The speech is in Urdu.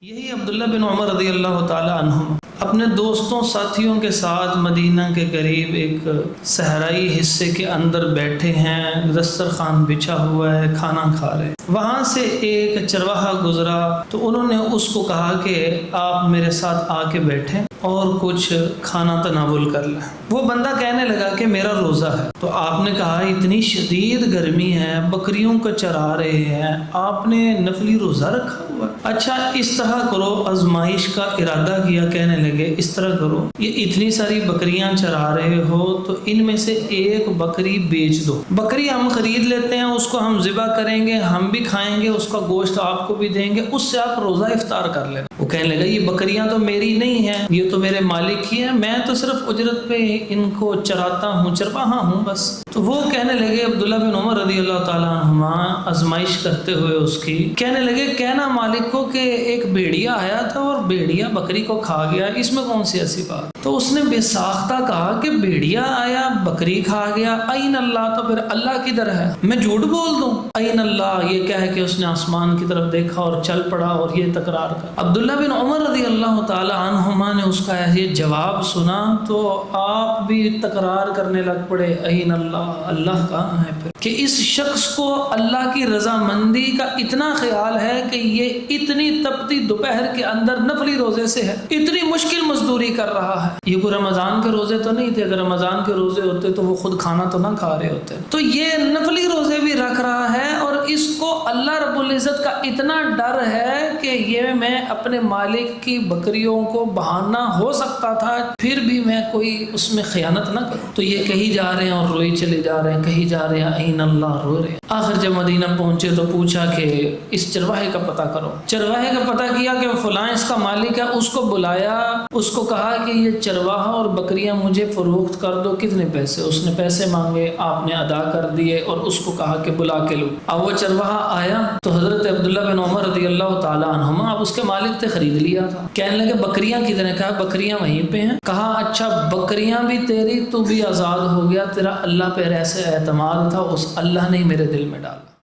یہی عبداللہ بن عمر رضی اللہ تعالی عنہ اپنے دوستوں ساتھیوں کے ساتھ مدینہ کے قریب ایک صحرائی حصے کے اندر بیٹھے ہیں، دسترخوان بچھا ہوا ہے، کھانا کھا رہے ہیں۔ وہاں سے ایک چرواہا گزرا تو انہوں نے اس کو کہا کہ آپ میرے ساتھ آ کے بیٹھیں اور کچھ کھانا تناول کر لیں۔ وہ بندہ کہنے لگا کہ میرا روزہ ہے۔ تو آپ نے کہا اتنی شدید گرمی ہے، بکریوں کو چرا رہے ہیں، آپ نے نفلی روزہ رکھا ہوا؟ اچھا اس طرح کرو، آزمائش کا ارادہ کیا، کہنے لگے اس طرح کرو، یہ اتنی ساری بکریاں چرا رہے ہو تو ان میں سے ایک بکری بیچ دو، بکری ہم خرید لیتے ہیں، اس کو ہم ذبح کریں گے، ہم بھی کھائیں گے، اس کا گوشت آپ کو بھی دیں گے، اس سے آپ روزہ افطار کر لینا۔ وہ کہنے لگا یہ بکریاں تو میری نہیں ہیں، یہ تو میرے مالک ہی ہیں، میں تو صرف اجرت پہ ان کو چراتا ہوں، چرواہا ہوں بس۔ تو وہ کہنے لگے، عبداللہ بن عمر رضی اللہ تعالیٰ عنہما آزمائش کرتے ہوئے اس کی، کہنے لگے کہنا مالک کو کہ ایک بھیڑیا آیا تھا اور بھیڑیا بکری کو کھا گیا، اس میں کون سی ایسی بات؟ تو اس نے بے ساختہ کہا کہ بھیڑیا آیا بکری کھا گیا، این اللہ، تو پھر اللہ کدھر ہے؟ میں جھوٹ بول دوں؟ این اللہ، یہ کہہ کے اس نے آسمان کی طرف دیکھا اور چل پڑا اور یہ تکرار کر۔ عبداللہ بن عمر رضی اللہ تعالی عنہما نے اس کا یہ جواب سنا تو آپ بھی تکرار کرنے لگ پڑے، این اللہ، اللہ کہاں ہے؟ پھر کہ اس شخص کو اللہ کی رضامندی کا اتنا خیال ہے کہ یہ اتنی تپتی دوپہر کے اندر نفلی روزے سے ہے، اتنی مشکل مزدوری کر رہا ہے۔ یہ کوئی رمضان کے روزے تو نہیں تھے، اگر رمضان کے روزے ہوتے تو وہ خود کھانا تو نہ کھا رہے ہوتے۔ تو یہ نفلی روزے بھی رکھ رہا ہے اور اس کو اللہ رب العزت کا اتنا ڈر ہے کہ یہ میں اپنے مالک کی بکریوں کو بہانا ہو سکتا تھا، پھر بھی میں کوئی اس میں خیانت نہ کروں۔ تو یہ کہیں جا رہے ہیں اور روئی چلے جا رہے ہیں، کہیں جا رہے ہیں، این اللہ، رو رہے ہیں۔ آخر جب مدینہ پہنچے تو پوچھا کہ اس چرواہے کا پتہ کرو۔ چرواہے کا پتہ کیا کہ فلاں اس کا مالک ہے، اس کو بلایا، اس کو کہا کہ یہ چرواہا اور بکریاں مجھے فروخت کر دو، کتنے پیسے؟ اس نے پیسے مانگے، آپ نے ادا کر دیے اور اس کو کہا کہ بلا کے لو۔ اب وہ چرواہا آیا تو حضرت عبداللہ بن عمر رضی اللہ تعالی عنہما، اب اس کے مالک تھے، خرید لیا تھا۔ کہنے لگے بکریاں کتنے؟ کہا بکریاں وہیں پہ ہیں۔ کہا اچھا بکریاں بھی تیری، تو بھی آزاد ہو گیا، تیرا اللہ پہ ایسے اعتماد تھا، اس اللہ نے میرے دل میں ڈالا۔